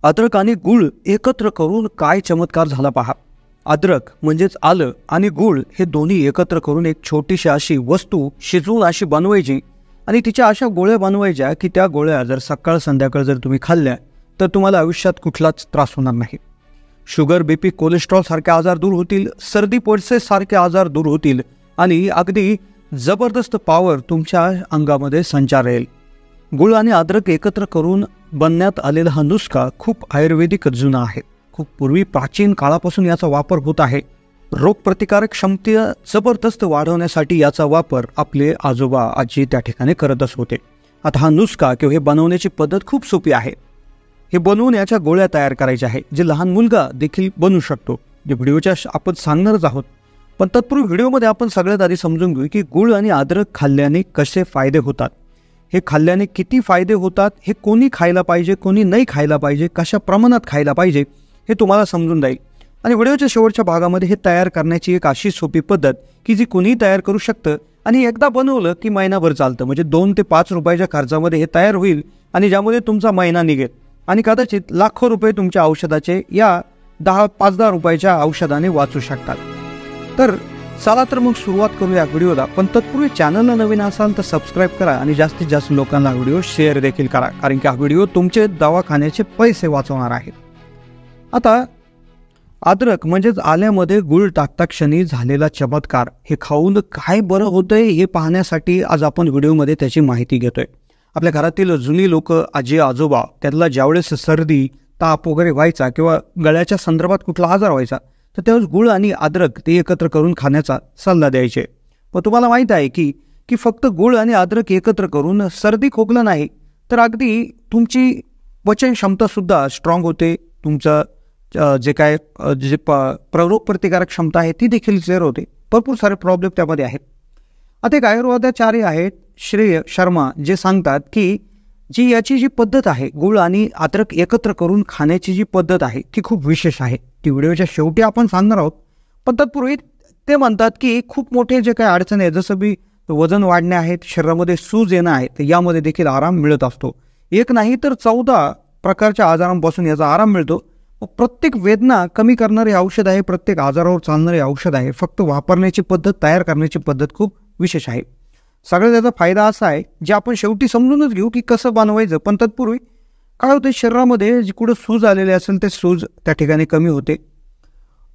अद्रक आणि गूळ एकत्र करून काय चमत्कार झाला पहा. अद्रक म्हणजेच आलं आणि गूळ हे दोन्ही एकत्र करून एक छोटीशी अशी वस्तू शिजवून अशी बनवायची आणि तिच्या अशा गोळ्या बनवायच्या की त्या गोळ्या जर सकाळ संध्याकाळ जर तुम्ही खाल्ल्या तर तुम्हाला आयुष्यात कुठलाच त्रास होणार नाही. शुगर, बीपी, कोलेस्ट्रॉल सारखे आजार दूर होतील, सर्दी पडसे सारखे आजार दूर होतील आणि अगदी जबरदस्त पॉवर तुमच्या अंगामध्ये संचारेल. गूळ आणि अद्रक एकत्र करून बनण्यात आलेला हा नुस्खा खूप आयुर्वेदिक जुना आहे. खूप पूर्वी प्राचीन काळापासून याचा वापर होत आहे. रोगप्रतिकारक क्षमता जबरदस्त वाढवण्यासाठी याचा वापर आपले आजोबा आजी त्या ठिकाणी करतच होते. आता हा नुस्खा किंवा हे बनवण्याची पद्धत खूप सोपी आहे. हे बनवून याच्या गोळ्या तयार करायच्या आहे, जे लहान मुलगा देखील बनवू शकतो, जे व्हिडिओच्या आपण सांगणारच आहोत. पण तत्पूर्वी व्हिडिओमध्ये आपण सगळ्यात आधी समजून घेऊ की गूळ आणि अद्रक खाल्ल्याने कसे फायदे होतात, हे खाल्ल्याने किती फायदे होतात, हे कोणी खायला पाहिजे कोणी नाही खायला पाहिजे, कशा प्रमाणात खायला पाहिजे हे तुम्हाला समजून जाईल. आणि व्हिडिओच्या शेवटच्या भागामध्ये हे तयार करण्याची एक अशी सोपी पद्धत की जी कुणीही तयार करू शकतं आणि एकदा बनवलं की महिनाभर चालतं. म्हणजे 2 ते 5 रुपयाच्या खर्चामध्ये हे तयार होईल आणि ज्यामध्ये तुमचा महिना निघेल आणि कदाचित लाखो रुपये तुमच्या औषधाचे या 5-10 रुपयाच्या औषधाने वाचू शकतात. तर चला तर मग सुरुवात करूया व्हिडिओला. पण तत्पूर्वी चॅनलला नवीन असाल तर सबस्क्राईब करा आणि जास्तीत जास्त लोकांना व्हिडिओ शेअर देखील करा, कारण की हा व्हिडिओ तुमचे दवाखान्याचे पैसे वाचवणार आहे. आता अद्रक म्हणजेच आल्यामध्ये गूळ टाकता क्षणी झालेला चमत्कार, हे खाऊन काय बरं होतंय हे पाहण्यासाठी आज आपण व्हिडिओमध्ये त्याची माहिती घेतोय. आपल्या घरातील जुनी लोक, आजी आजोबा, त्यातला ज्यावेळेस सर्दी ताप वगैरे व्हायचा किंवा गळ्याच्या संदर्भात कुठला आजार व्हायचा तर त्यावेळेस गूळ आणि अद्रक ते एकत्र करून खाण्याचा सल्ला द्यायचे. पण तुम्हाला माहीत आहे की फक्त गूळ आणि अद्रक एकत्र करून सर्दी खोकला नाही तर अगदी तुमची पचन क्षमतासुद्धा स्ट्रॉंग होते. तुमचं जे काय रोगप्रतिकारक क्षमता आहे ती देखील क्लिअर होते. भरपूर सारे प्रॉब्लेम त्यामध्ये आहेत. आता एक आयुर्वेदाचार्य आहेत श्रेय शर्मा, जे सांगतात की याची जी पद्धत आहे गूळ आणि अद्रक एकत्र करून खाण्याची जी पद्धत आहे ती खूप विशेष आहे. ती व्हिडिओच्या शेवटी आपण सांगणार आहोत. पण तत्पूर्वी ते म्हणतात की खूप मोठे जे काही अडचणी आहेत, जसं की वजन वाढणे आहेत, शरीरामध्ये सूज येणं आहे, तर यामध्ये देखील आराम मिळत असतो. एक नाही तर 14 प्रकारच्या आजारांपासून याचा आराम मिळतो. प्रत्येक वेदना कमी करणारे औषध आहे, प्रत्येक आजारावर चालणारे औषध आहे. फक्त वापरण्याची पद्धत, तयार करण्याची पद्धत खूप विशेष आहे. सगळ्यात त्याचा फायदा असा आहे जे आपण शेवटी समजूनच घेऊ की कसं बनवायचं. पण तत्पूर्वी काय होतं, शरीरामध्ये जी कुठं सूज आलेली असेल ते सूज त्या ठिकाणी कमी होते.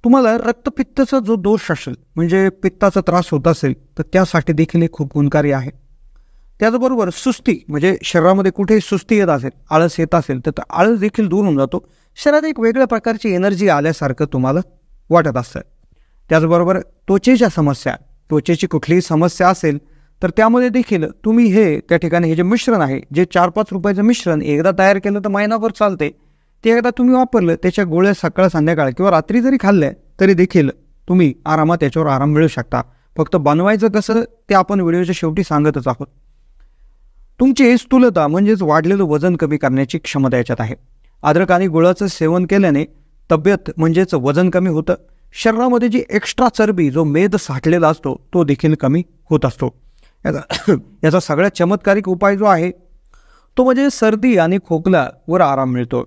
तुम्हाला रक्तपित्ताचा जो दोष असेल, म्हणजे पित्ताचा त्रास होत असेल तर त्यासाठी देखील हे खूप गुणकारी आहे. त्याचबरोबर सुस्ती, म्हणजे शरीरामध्ये कुठेही सुस्ती येत असेल, आळस येत असेल तर आळस देखील दूर होऊन जातो. शरीरात एक वेगळ्या प्रकारची एनर्जी आल्यासारखं तुम्हाला वाटत असतं. त्याचबरोबर त्वचेच्या समस्या, त्वचेची कुठलीही समस्या असेल तर त्यामध्ये देखील तुम्ही हे त्या ठिकाणी हे जे मिश्रण आहे, जे 4-5 रुपयाचं मिश्रण एकदा तयार केलं तर महिनाभर चालते. ते एकदा तुम्ही वापरलं, त्याच्या गोळ्या सकाळ संध्याकाळ किंवा रात्री जरी खाल्ल्या तरी देखील तुम्ही आरामात त्याच्यावर आराम मिळू शकता. फक्त बनवायचं कसं ते आपण व्हिडिओच्या शेवटी सांगतच आहोत. तुमची स्थूलता म्हणजेच वाढलेलं वजन कमी करण्याची क्षमता याच्यात आहे. अद्रक आणि गुळाचं सेवन केल्याने तब्येत म्हणजेच वजन कमी होतं. शरीरामध्ये जी एक्स्ट्रा चरबी, जो मेद साठलेला असतो तो देखील कमी होत असतो. याचा सगळ्यात चमत्कारिक उपाय जो आहे तो म्हणजे सर्दी आणि खोकल्यावर आराम मिळतो.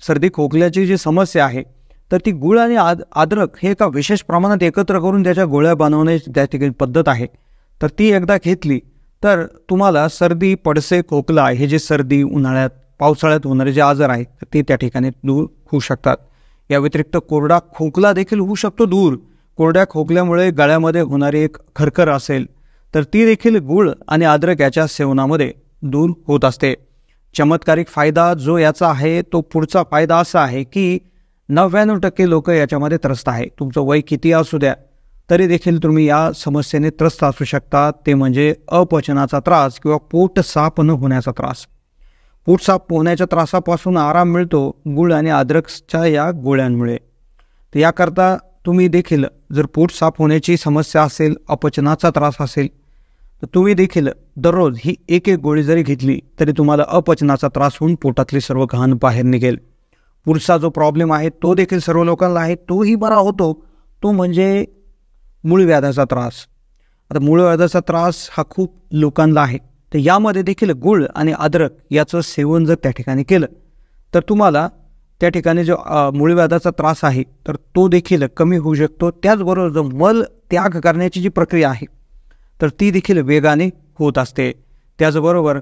सर्दी खोकल्याची जी समस्या आहे तर ती गूळ आणि अद्रक हे एका विशेष प्रमाणात एकत्र करून त्याच्या गोळ्या बनवण्याची त्या ठिकाणी पद्धत आहे. तर ती एकदा घेतली तर तुम्हाला सर्दी, पडसे, खोकला हे जे सर्दी, उन्हाळ्यात पावसाळ्यात होणारे जे आजार आहेत ते त्या ठिकाणी दूर होऊ शकतात. या व्यतिरिक्त कोरडा खोकला देखील होऊ शकतो दूर. कोरड्या खोकल्यामुळे गळ्यामध्ये होणारी एक खरखर असेल तर ती देखील गूळ आणि अद्रक याच्या सेवनामध्ये दूर होत असते. चमत्कारिक फायदा जो याचा आहे तो पुढचा फायदा असा आहे की 99% लोक याच्यामध्ये त्रस्त आहे. तुमचं वय किती असू द्या तरी देखील तुम्ही या समस्येने त्रस्त असू शकता. ते म्हणजे अपचनाचा त्रास किंवा पोट साफ न होण्याचा त्रास. पोट साफ होण्याच्या त्रासापासून आराम मिळतो गूळ आणि अद्रकच्या या गोळ्यांमुळे. तर याकरता तुम्ही देखील जर पोट साफ होण्याची समस्या असेल, अपचनाचा त्रास असेल तर तुम्ही देखील दररोज ही एक गोळी जरी घेतली तरी तुम्हाला अपचनाचा त्रास होऊन पोटातली सर्व घाण बाहेर निघेल. पुढचा जो प्रॉब्लेम आहे तो देखील सर्व लोकांना आहे, तोही बरा होतो. तो म्हणजे मूळव्याधाचा त्रास. आता मूळव्याधाचा त्रास हा खूप लोकांना आहे. तर यामध्ये देखील गूळ आणि अद्रक याचं सेवन जर त्या ठिकाणी केलं तर तुम्हाला त्या ठिकाणी जो मूळव्याधाचा त्रास आहे तर तो देखील कमी होऊ शकतो. त्याचबरोबर जो मल त्याग करण्याची जी प्रक्रिया आहे तर ती देखील वेगाने होत असते. त्याचबरोबर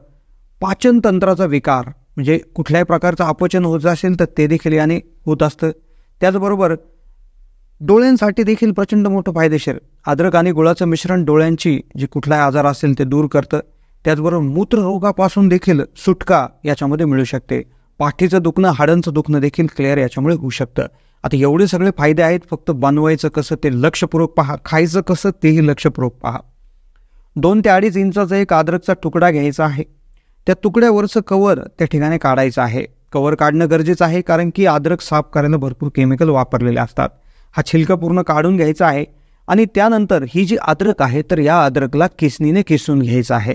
पाचनतंत्राचा विकार म्हणजे कुठल्याही प्रकारचं अपचन होत असेल तर ते देखील याने होत असतं. त्याचबरोबर डोळ्यांसाठी देखील प्रचंड मोठं फायदेशीर. अद्रक आणि गुळाचं मिश्रण डोळ्यांची जी कुठलाही आजार असेल ते दूर करतं. त्याचबरोबर मूत्ररोगापासून देखील सुटका याच्यामध्ये मिळू शकते. पाठीचं दुखणं, हाडांचं दुखणं देखील क्लिअर याच्यामुळे होऊ शकतं. आता एवढे सगळे फायदे आहेत, फक्त बनवायचं कसं ते लक्षपूर्वक पहा, खायचं कसं तेही लक्षपूर्वक पहा. 2 ते 2.5 इंचाचा एक अद्रकचा तुकडा घ्यायचा आहे. त्या तुकड्यावरचं कवर त्या ठिकाणी काढायचं आहे. कवर काढणं गरजेचं आहे कारण की अद्रक साफ करायला भरपूर केमिकल वापरलेले असतात. हा छिलका पूर्ण काढून घ्यायचा आहे आणि त्यानंतर ही जी अद्रक आहे तर या अद्रकला किसणीने किसून घ्यायचं आहे.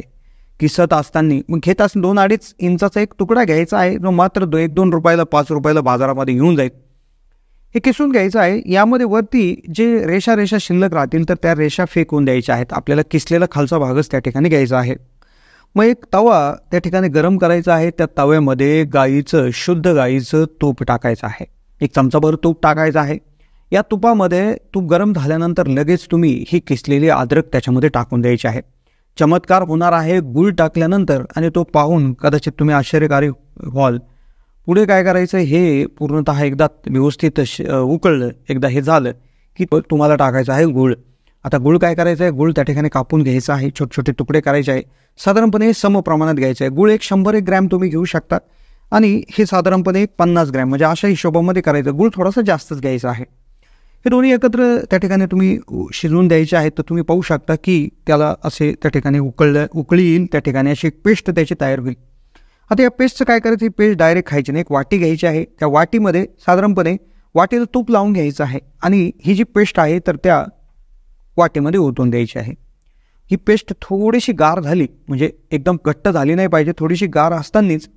किसत असताना मग घेत असताना 2-2.5 इंचाचा एक तुकडा घ्यायचा आहे जो मात्र 1-2 रुपयाला 5 रुपयाला बाजारामध्ये येऊन जाईल. हे किसून घ्यायचं आहे. यामध्ये वरती जे रेषा शिल्लक राहतील तर त्या रेषा फेकून द्यायच्या आहेत. आपल्याला किसलेला खालचा भागच त्या ठिकाणी घ्यायचा आहे. मग एक तवा त्या ठिकाणी गरम करायचा आहे. त्या तव्यामध्ये शुद्ध गाईचं तूप टाकायचं आहे. 1 चमचाभर तूप टाकायचं आहे. या तुपामध्ये तूप गरम झाल्यानंतर लगेच तुम्ही ही किसलेली अद्रक त्याच्यामध्ये टाकून द्यायची आहे. चमत्कार होणार आहे गुळ टाकल्यानंतर आणि तो पाहून कदाचित तुम्ही आश्चर्यकारी व्हाल. पुढे काय करायचं, हे पूर्णतः एकदा व्यवस्थित उकळलं, एकदा हे झालं की तुम्हाला टाकायचं आहे गुळ. आता गुळ काय करायचं आहे, गुळ त्या ठिकाणी कापून घ्यायचा आहे, छोटे छोटे तुकडे करायचे आहे. साधारणपणे सम प्रमाणात घ्यायचं आहे. गुळ 100 ग्रॅम तुम्ही घेऊ शकता आणि हे साधारणपणे 50 ग्रॅम म्हणजे अशा हिशोबामध्ये करायचं. गुळ थोडासा जास्तच घ्यायचा आहे. हे दोन्ही एकत्र त्या ठिकाणी तुम्ही शिजवून द्यायचे आहेत. तर तुम्ही पाहू शकता की त्याला असे त्या ठिकाणी उकळी येईल, त्या ठिकाणी अशी एक पेस्ट त्याची तयार होईल. आता या पेस्टचं काय करायचं, ही पेस्ट डायरेक्ट खायची नाही. एक वाटी घ्यायची आहे. त्या वाटीमध्ये साधारणपणे वाटीला तूप लावून घ्यायचं आहे आणि ही जी पेस्ट आहे तर त्या वाटीमध्ये ओतून द्यायची आहे. ही पेस्ट थोडीशी गार झाली म्हणजे एकदम घट्ट झाली नाही पाहिजे, थोडीशी गार असतानाच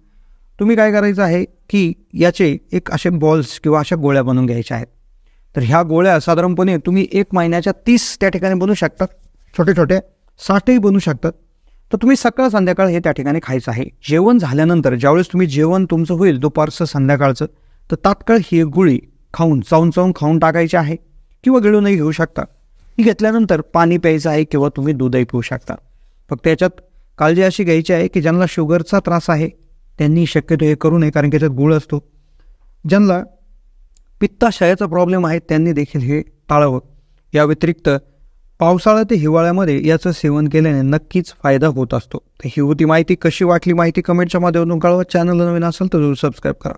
तुम्ही काय करायचं आहे की याचे एक असे बॉल्स किंवा अशा गोळ्या बनवून घ्यायच्या आहेत. तर ह्या गोळ्या साधारणपणे तुम्ही 1 महिन्याच्या 30 त्या ठिकाणी बनवू शकतात. छोटे छोटे 60ही बनवू शकतात. तर तुम्ही सकाळ संध्याकाळ हे त्या ठिकाणी खायचं आहे. जेवण झाल्यानंतर ज्यावेळेस तुम्ही जेवण तुमचं होईल दुपारचं संध्याकाळचं तर तात्काळ ही गोळी चावून खाऊन टाकायची आहे किंवा गिळूनही घेऊ शकता. ही घेतल्यानंतर पाणी प्यायचं आहे किंवा तुम्ही दूधही पिऊ शकता. फक्त याच्यात काळजी अशी घ्यायची आहे की ज्यांना शुगरचा त्रास आहे त्यांनी शक्यतो हे करू नये कारण की याच्यात गुळ असतो. ज्यांना पित्ताशयाचा प्रॉब्लेम आहे त्यांनी देखील हे टाळावं. या व्यतिरिक्त पावसाळा ते हिवाळ्यामध्ये याचं सेवन केल्याने नक्कीच फायदा होत असतो. ही होती माहिती. कशी वाटली माहिती कमेंटच्या माध्यमातून कळवा. चॅनलला नवीन असेल तर सबस्क्राईब करा.